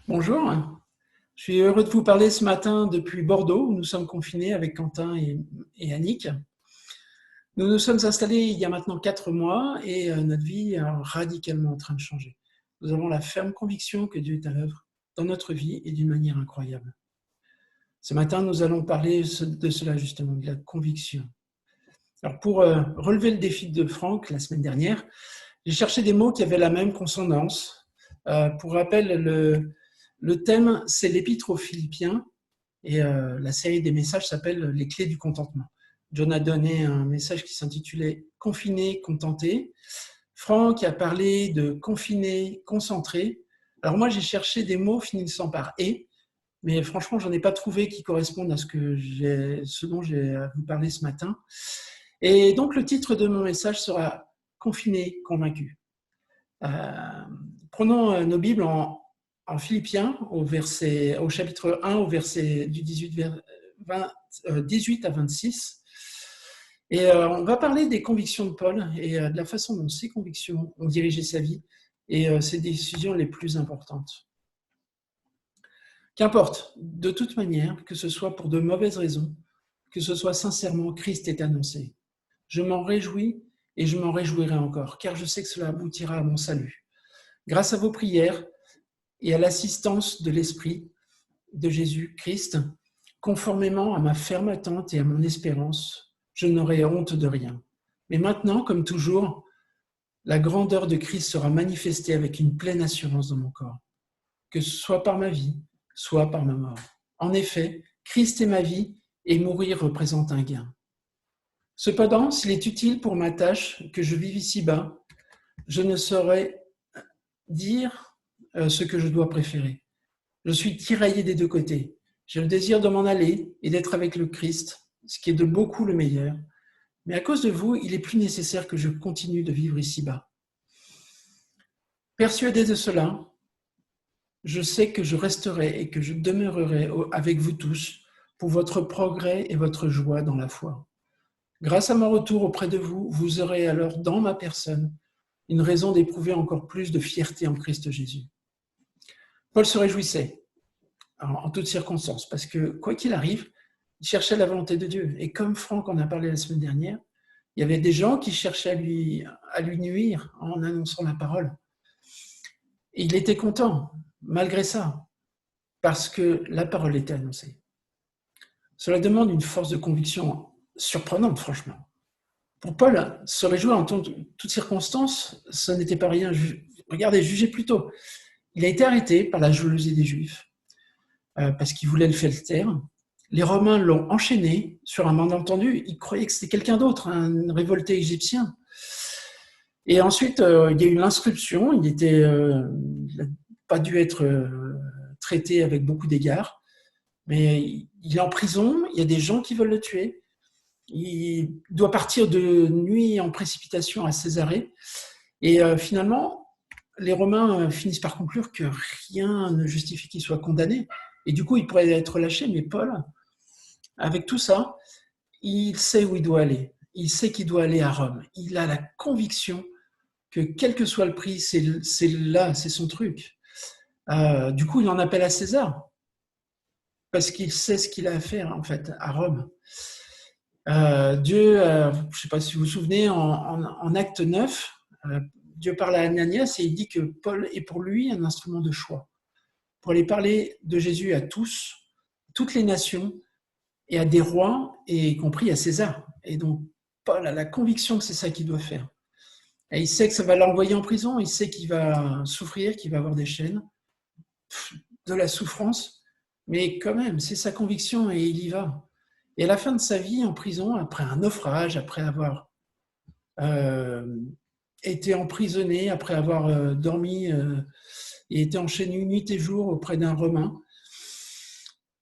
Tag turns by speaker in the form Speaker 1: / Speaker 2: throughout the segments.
Speaker 1: Bonjour, je suis heureux de vous parler ce matin depuis Bordeaux, où nous sommes confinés avec Quentin et Annick. Nous nous sommes installés il y a maintenant 4 mois et notre vie est radicalement en train de changer. Nous avons la ferme conviction que Dieu est à l'œuvre dans notre vie et d'une manière incroyable. Ce matin, nous allons parler de cela justement, de la conviction. Alors pour relever le défi de Franck la semaine dernière, j'ai cherché des mots qui avaient la même consonance. Pour rappel, le thème, c'est l'Épître aux Philippiens et la série des messages s'appelle « Les clés du contentement ». John a donné un message qui s'intitulait « Confiné, contenté ». Franck a parlé de « confiné, concentré ». Alors moi, j'ai cherché des mots finissant par « et », mais franchement, je n'en ai pas trouvé qui correspondent à ce dont j'ai à vous parler ce matin. Et donc, le titre de mon message sera « Confiné, convaincu ». Prenons nos Bibles en Philippiens, au chapitre 1, au verset du 18 à 26. Et on va parler des convictions de Paul et de la façon dont ces convictions ont dirigé sa vie et ses décisions les plus importantes. Qu'importe, de toute manière, que ce soit pour de mauvaises raisons, que ce soit sincèrement, Christ est annoncé. Je m'en réjouis et je m'en réjouirai encore, car je sais que cela aboutira à mon salut. Grâce à vos prières et à l'assistance de l'Esprit de Jésus-Christ, conformément à ma ferme attente et à mon espérance, je n'aurai honte de rien. Mais maintenant, comme toujours, la grandeur de Christ sera manifestée avec une pleine assurance dans mon corps, que ce soit par ma vie, soit par ma mort. En effet, Christ est ma vie et mourir représente un gain. Cependant, s'il est utile pour ma tâche que je vive ici-bas, je ne saurais dire ce que je dois préférer. Je suis tiraillé des deux côtés. J'ai le désir de m'en aller et d'être avec le Christ, ce qui est de beaucoup le meilleur. Mais à cause de vous, il est plus nécessaire que je continue de vivre ici-bas. Persuadé de cela, je sais que je resterai et que je demeurerai avec vous tous pour votre progrès et votre joie dans la foi. Grâce à mon retour auprès de vous, vous aurez alors dans ma personne une raison d'éprouver encore plus de fierté en Christ Jésus. Paul se réjouissait en toutes circonstances, parce que quoi qu'il arrive, il cherchait la volonté de Dieu. Et comme Franck en a parlé la semaine dernière, il y avait des gens qui cherchaient à lui nuire en annonçant la parole. Et il était content, malgré ça, parce que la parole était annoncée. Cela demande une force de conviction surprenante, franchement. Pour Paul, se réjouir en toutes circonstances, ce n'était pas rien. Regardez, jugez plutôt. Il a été arrêté par la jalousie des Juifs, parce qu'il voulait le faire taire. Les Romains l'ont enchaîné sur un malentendu. Ils croyaient que c'était quelqu'un d'autre, un révolté égyptien. Et ensuite, il y a eu l'inscription. Il n'a pas dû être traité avec beaucoup d'égards. Mais il est en prison. Il y a des gens qui veulent le tuer. Il doit partir de nuit en précipitation à Césarée. Et finalement, les Romains finissent par conclure que rien ne justifie qu'il soit condamné. Et du coup, il pourrait être lâché, mais Paul, avec tout ça, il sait où il doit aller. Il sait qu'il doit aller à Rome. Il a la conviction que quel que soit le prix, c'est son truc. Du coup, il en appelle à César, parce qu'il sait ce qu'il a à faire, en fait, à Rome. Dieu, je ne sais pas si vous vous souvenez, en Acte 9, Dieu parle à Ananias et il dit que Paul est pour lui un instrument de choix, pour aller parler de Jésus à tous, toutes les nations, et à des rois, et y compris à César. Et donc, Paul a la conviction que c'est ça qu'il doit faire. Et il sait que ça va l'envoyer en prison, il sait qu'il va souffrir, qu'il va avoir des chaînes, de la souffrance, mais quand même, c'est sa conviction et il y va. Et à la fin de sa vie en prison, après un naufrage, après avoir été emprisonné, après avoir dormi et été enchaîné nuit et jour auprès d'un Romain,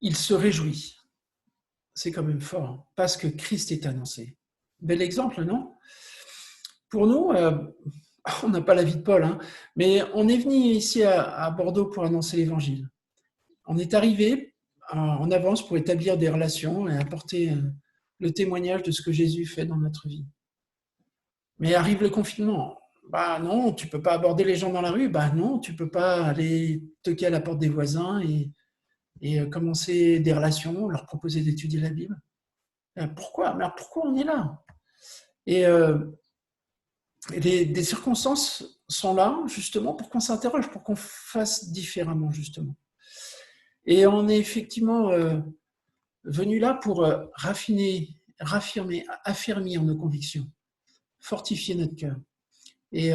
Speaker 1: il se réjouit. C'est quand même fort, parce que Christ est annoncé. Bel exemple, non? Pour nous, on n'a pas la vie de Paul, hein, mais on est venu ici à Bordeaux pour annoncer l'Évangile. On est arrivé en avance pour établir des relations et apporter le témoignage de ce que Jésus fait dans notre vie. Mais arrive le confinement. Bah non, tu peux pas aborder les gens dans la rue. Bah non, tu peux pas aller toquer à la porte des voisins et commencer des relations, leur proposer d'étudier la Bible. Pourquoi? Mais alors pourquoi on est là? Et des circonstances sont là justement pour qu'on s'interroge, pour qu'on fasse différemment justement. Et on est effectivement venu là pour raffiner, raffirmer, affermir nos convictions, fortifier notre cœur. Et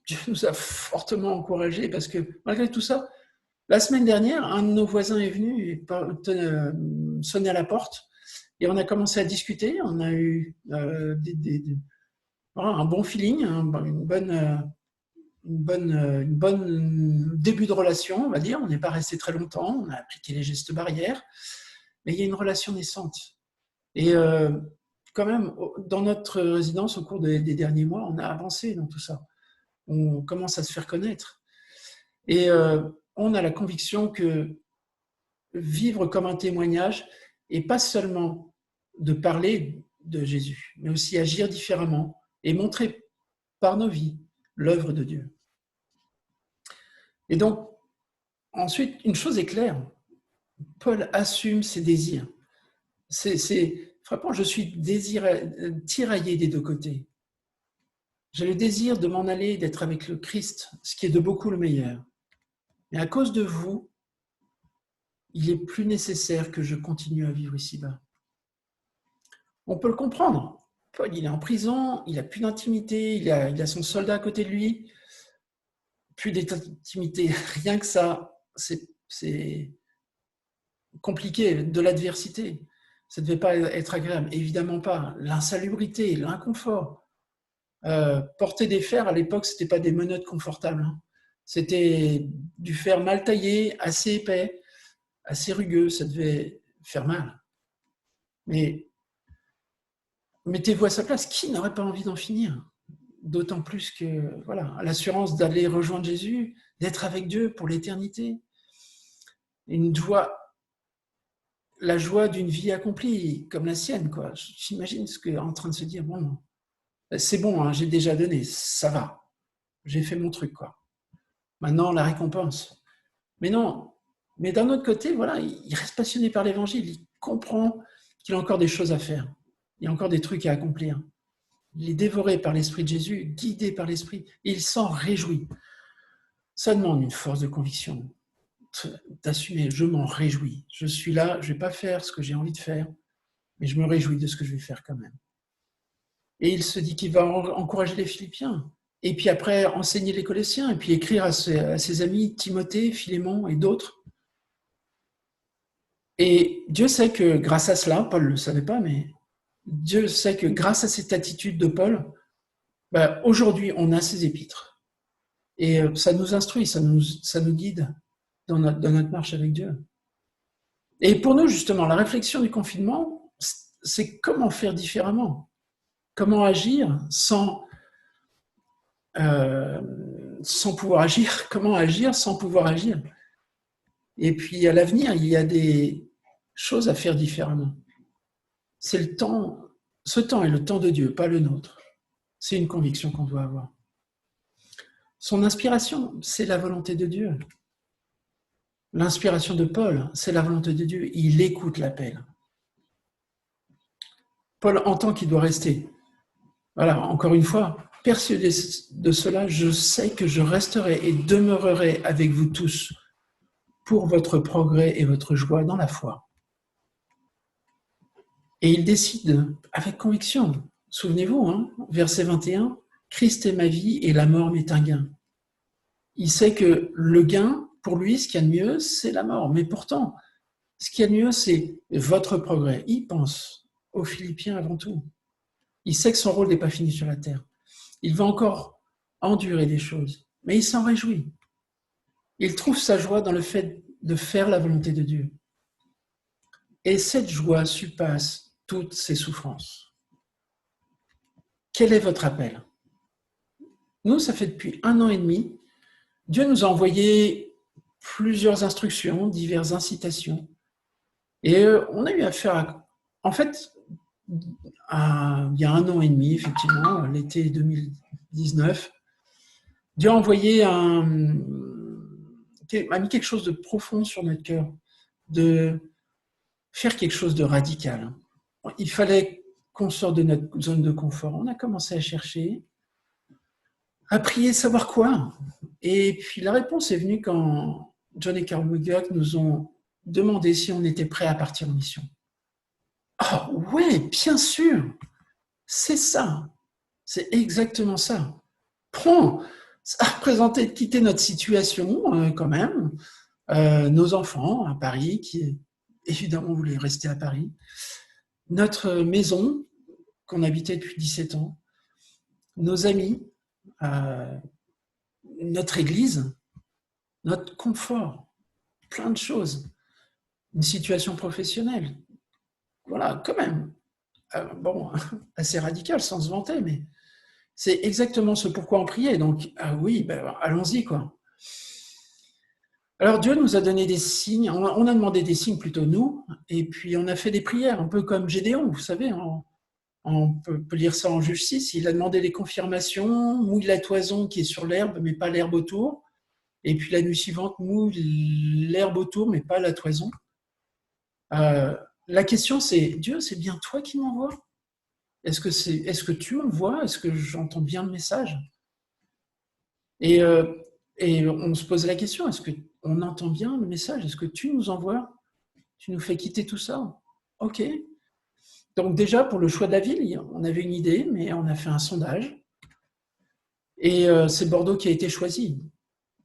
Speaker 1: Dieu nous a fortement encouragés parce que malgré tout ça, la semaine dernière, un de nos voisins est venu et sonner à la porte et on a commencé à discuter. On a eu voilà, un bon feeling, une bonne début de relation, on va dire. On n'est pas resté très longtemps, on a appliqué les gestes barrières, mais il y a une relation naissante. Et quand même, dans notre résidence, au cours des derniers mois, on a avancé dans tout ça. On commence à se faire connaître. Et on a la conviction que vivre comme un témoignage, et pas seulement de parler de Jésus, mais aussi agir différemment et montrer par nos vies l'œuvre de Dieu. Et donc, ensuite, une chose est claire, Paul assume ses désirs. C'est frappant, je suis tiraillé des deux côtés. J'ai le désir de m'en aller, d'être avec le Christ, ce qui est de beaucoup le meilleur. Mais à cause de vous, il est plus nécessaire que je continue à vivre ici-bas. On peut le comprendre. Paul, il est en prison, il n'a plus d'intimité, il a son soldat à côté de lui. Plus d'intimité, rien que ça, c'est compliqué, de l'adversité. Ça ne devait pas être agréable, évidemment pas. L'insalubrité, l'inconfort. Porter des fers, à l'époque, ce n'était pas des menottes confortables. Hein. C'était du fer mal taillé, assez épais, assez rugueux, ça devait faire mal. Mais mettez-vous à sa place, qui n'aurait pas envie d'en finir? D'autant plus que, voilà, l'assurance d'aller rejoindre Jésus, d'être avec Dieu pour l'éternité. Une joie, la joie d'une vie accomplie, comme la sienne, quoi. J'imagine ce qu'est en train de se dire, bon, c'est bon, hein, j'ai déjà donné, ça va. J'ai fait mon truc, quoi. Maintenant, la récompense. Mais non, mais d'un autre côté, voilà, il reste passionné par l'évangile, il comprend qu'il a encore des choses à faire, il y a encore des trucs à accomplir. Il est dévoré par l'Esprit de Jésus, guidé par l'Esprit, et il s'en réjouit. Ça demande une force de conviction, d'assumer, je m'en réjouis. Je suis là, je ne vais pas faire ce que j'ai envie de faire, mais je me réjouis de ce que je vais faire quand même. Et il se dit qu'il va encourager les Philippiens, et puis après enseigner les Colossiens, et puis écrire à ses amis Timothée, Philémon et d'autres. Et Dieu sait que grâce à cela, Paul ne le savait pas, mais Dieu sait que grâce à cette attitude de Paul, aujourd'hui on a ces épîtres. Et ça nous instruit, ça nous guide dans notre marche avec Dieu. Et pour nous, justement, la réflexion du confinement, c'est comment faire différemment. Comment agir sans pouvoir agir. Comment agir sans pouvoir agir. Et puis à l'avenir, il y a des choses à faire différemment. C'est le temps, ce temps est le temps de Dieu, pas le nôtre. C'est une conviction qu'on doit avoir. Son inspiration, c'est la volonté de Dieu. L'inspiration de Paul, c'est la volonté de Dieu. Il écoute l'appel. Paul entend qu'il doit rester. Voilà, encore une fois, persuadé de cela, je sais que je resterai et demeurerai avec vous tous pour votre progrès et votre joie dans la foi. Et il décide avec conviction. Souvenez-vous, hein, verset 21, « Christ est ma vie et la mort m'est un gain ». Il sait que le gain, pour lui, ce qu'il y a de mieux, c'est la mort. Mais pourtant, ce qu'il y a de mieux, c'est votre progrès. Il pense aux Philippiens avant tout. Il sait que son rôle n'est pas fini sur la terre. Il va encore endurer des choses, mais il s'en réjouit. Il trouve sa joie dans le fait de faire la volonté de Dieu. Et cette joie surpasse toutes ses souffrances. Quel est votre appel? Nous, ça fait depuis 1 an et demi, Dieu nous a envoyé plusieurs instructions, diverses incitations. Et on a eu affaire à... En fait, il y a 1 an et demi, effectivement, l'été 2019, Dieu a mis quelque chose de profond sur notre cœur, de faire quelque chose de radical. Il fallait qu'on sorte de notre zone de confort. On a commencé à chercher, à prier, savoir quoi. Et puis la réponse est venue quand John et Carl Woodcock nous ont demandé si on était prêt à partir en mission. Ah ouais, bien sûr, c'est ça, c'est exactement ça. Bon, ça représentait de quitter notre situation quand même, nos enfants à Paris, qui évidemment voulaient rester à Paris, notre maison qu'on habitait depuis 17 ans, nos amis, notre église, notre confort, plein de choses, une situation professionnelle. Voilà, quand même. Bon, assez radical sans se vanter, mais c'est exactement ce pourquoi on priait. Donc, ah oui, ben, allons-y, quoi. Alors, Dieu nous a donné des signes, on a demandé des signes plutôt nous, et puis on a fait des prières, un peu comme Gédéon, vous savez, on peut lire ça en Juge 6, il a demandé les confirmations, mouille la toison qui est sur l'herbe, mais pas l'herbe autour, et puis la nuit suivante, mouille l'herbe autour, mais pas la toison. La question c'est, Dieu, c'est bien toi qui m'envoies ? Est-ce que tu m'envoies ? Est-ce que j'entends bien le message ? Et on se pose la question, est-ce qu'on entend bien le message ? Est-ce que tu nous envoies ? Tu nous fais quitter tout ça ? Ok. Donc déjà, pour le choix de la ville, on avait une idée, mais on a fait un sondage. Et c'est Bordeaux qui a été choisi,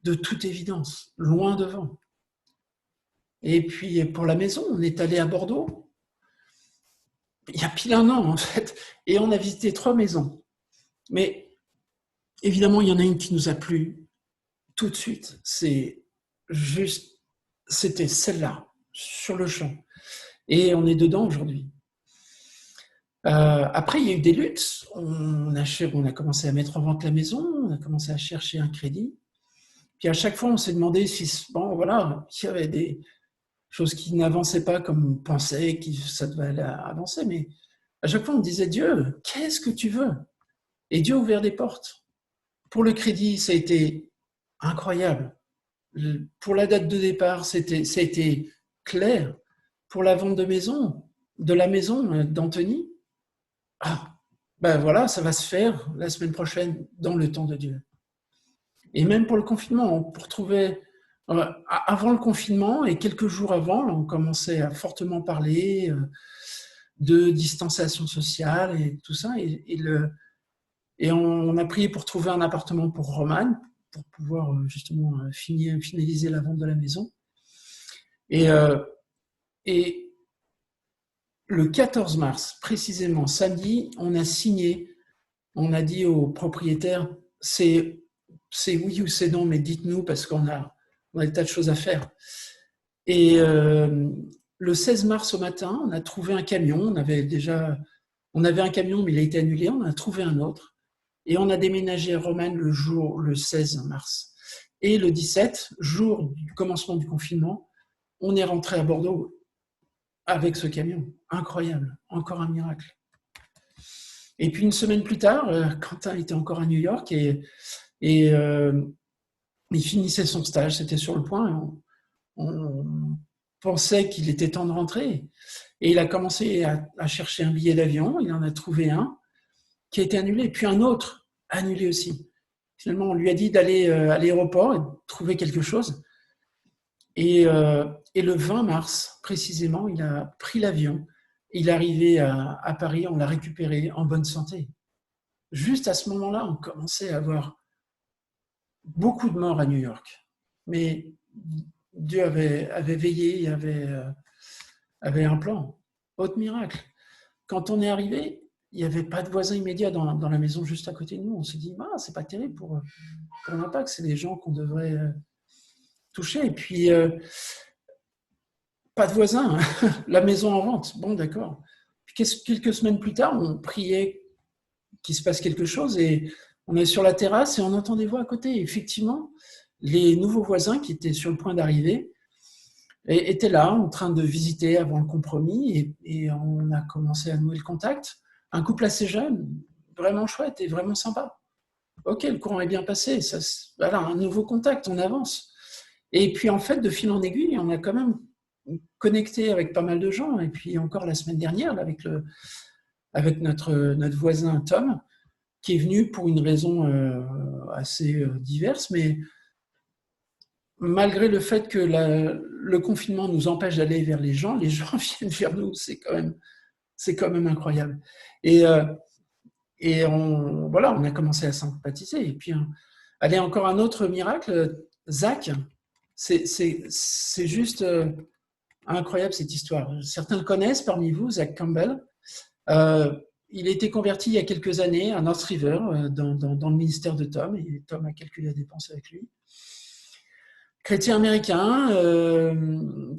Speaker 1: de toute évidence, loin devant. Et puis pour la maison, on est allé à Bordeaux, il y a pile un an en fait, et on a visité 3 maisons. Mais évidemment, il y en a une qui nous a plu tout de suite. C'était celle-là, sur le champ. Et on est dedans aujourd'hui. Après, il y a eu des luttes. On a commencé à mettre en vente la maison, on a commencé à chercher un crédit. Puis à chaque fois, on s'est demandé si, bon, voilà, s'il y avait des choses qui n'avançaient pas comme on pensait que ça devait avancer. Mais à chaque fois, on disait, Dieu, qu'est-ce que tu veux ? Et Dieu a ouvert des portes. Pour le crédit, ça a été incroyable. Pour la date de départ, ça a été clair. Pour la vente de la maison d'Anthony, ben voilà, ça va se faire la semaine prochaine dans le temps de Dieu. Et même pour le confinement, pour trouver avant le confinement et quelques jours avant, on commençait à fortement parler de distanciation sociale et tout ça. Et on a prié pour trouver un appartement pour Romane, pour pouvoir justement finaliser la vente de la maison. Et le 14 mars, précisément samedi, on a signé, on a dit au propriétaire, c'est oui ou c'est non, mais dites-nous parce qu'on a des tas de choses à faire. Et le 16 mars au matin, on a trouvé un camion, on avait un camion, mais il a été annulé, on a trouvé un autre. Et on a déménagé à Romaine le 16 mars. Et le 17, jour du commencement du confinement, on est rentré à Bordeaux avec ce camion. Incroyable, encore un miracle. Et puis une semaine plus tard, Quentin était encore à New York et il finissait son stage, c'était sur le point. On pensait qu'il était temps de rentrer. Et il a commencé à chercher un billet d'avion, il en a trouvé un qui a été annulé, puis un autre annulé aussi. Finalement, on lui a dit d'aller à l'aéroport et de trouver quelque chose. Et le 20 mars, précisément, il a pris l'avion. Il est arrivé à Paris, on l'a récupéré en bonne santé. Juste à ce moment-là, on commençait à avoir beaucoup de morts à New York. Mais Dieu avait veillé, avait un plan. Autre miracle. Quand on est arrivé, il n'y avait pas de voisins immédiats dans la maison juste à côté de nous. On s'est dit, c'est pas terrible pour l'impact, c'est des gens qu'on devrait toucher. Et puis, pas de voisins, la maison en vente. Bon, d'accord. Puis quelques semaines plus tard, on priait qu'il se passe quelque chose et on est sur la terrasse et on entend des voix à côté. Et effectivement, les nouveaux voisins qui étaient sur le point d'arriver étaient là, en train de visiter avant le compromis et on a commencé à nouer le contact. Un couple assez jeune, vraiment chouette et vraiment sympa. ok, le courant est bien passé, ça, voilà, un nouveau contact, on avance. Et puis en fait, de fil en aiguille, on a quand même connecté avec pas mal de gens. Et puis encore la semaine dernière, là, avec notre voisin Tom, qui est venu pour une raison assez diverse, mais malgré le fait que le confinement nous empêche d'aller vers les gens viennent vers nous. C'est quand même incroyable. Et, voilà, on a commencé à sympathiser. Et puis, allez, encore un autre miracle, Zach, c'est juste incroyable cette histoire. Certains le connaissent parmi vous, Zach Campbell. Il a été converti il y a quelques années à North River, dans le ministère de Tom, et Tom a calculé la dépense avec lui. Chrétien américain,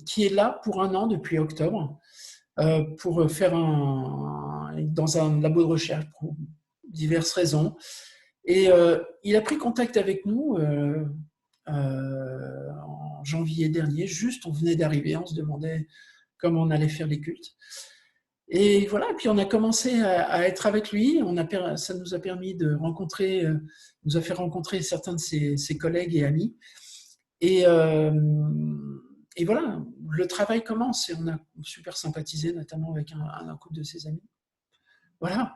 Speaker 1: qui est là pour 1 an depuis octobre, pour faire dans un labo de recherche pour diverses raisons. Et il a pris contact avec nous en janvier dernier, juste on venait d'arriver, on se demandait comment on allait faire les cultes. Et voilà, puis on a commencé à être avec lui, ça nous a permis de rencontrer, nous a fait rencontrer certains de ses collègues et amis. Et voilà, le travail commence et on a super sympathisé, notamment avec un couple de ses amis. Voilà,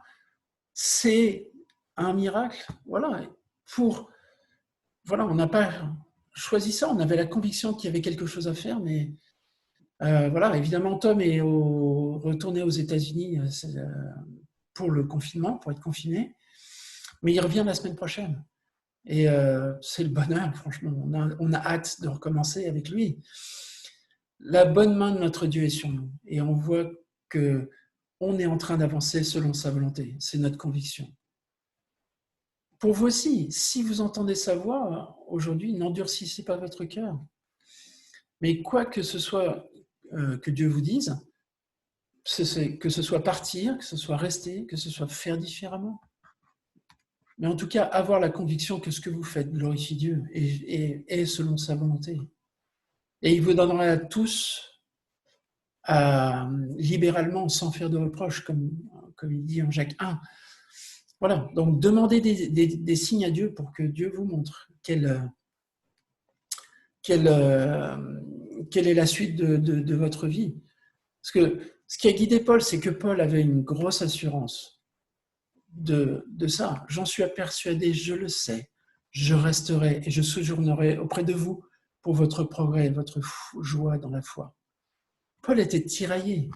Speaker 1: c'est un miracle. Voilà, on n'a pas choisi ça, on avait la conviction qu'il y avait quelque chose à faire, mais voilà, évidemment, Tom est retourné aux États-Unis pour le confinement, pour être confiné, mais il revient la semaine prochaine. Et c'est le bonheur, franchement, on a hâte de recommencer avec lui. La bonne main de notre Dieu est sur nous et on voit qu'on est en train d'avancer selon sa volonté. C'est notre conviction. Pour vous aussi, si vous entendez sa voix aujourd'hui, n'endurcissez pas votre cœur. Mais quoi que ce soit que Dieu vous dise, que ce soit partir, que ce soit rester, que ce soit faire différemment. Mais en tout cas, avoir la conviction que ce que vous faites glorifie Dieu et est selon sa volonté. Et il vous donnera à tous libéralement, sans faire de reproches, comme il dit en Jacques 1. Voilà, donc demandez des signes à Dieu pour que Dieu vous montre quelle est la suite de votre vie. Parce que ce qui a guidé Paul, c'est que Paul avait une grosse assurance de ça. J'en suis persuadé, je le sais, je resterai et je séjournerai auprès de vous pour votre progrès, votre joie dans la foi. Paul était tiraillé.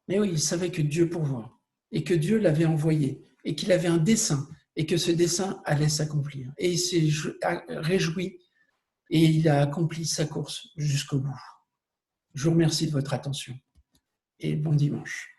Speaker 1: Mais oui, il savait que Dieu pourvoit et que Dieu l'avait envoyé et qu'il avait un dessein et que ce dessein allait s'accomplir. Et il s'est réjoui et il a accompli sa course jusqu'au bout. Je vous remercie de votre attention et bon dimanche.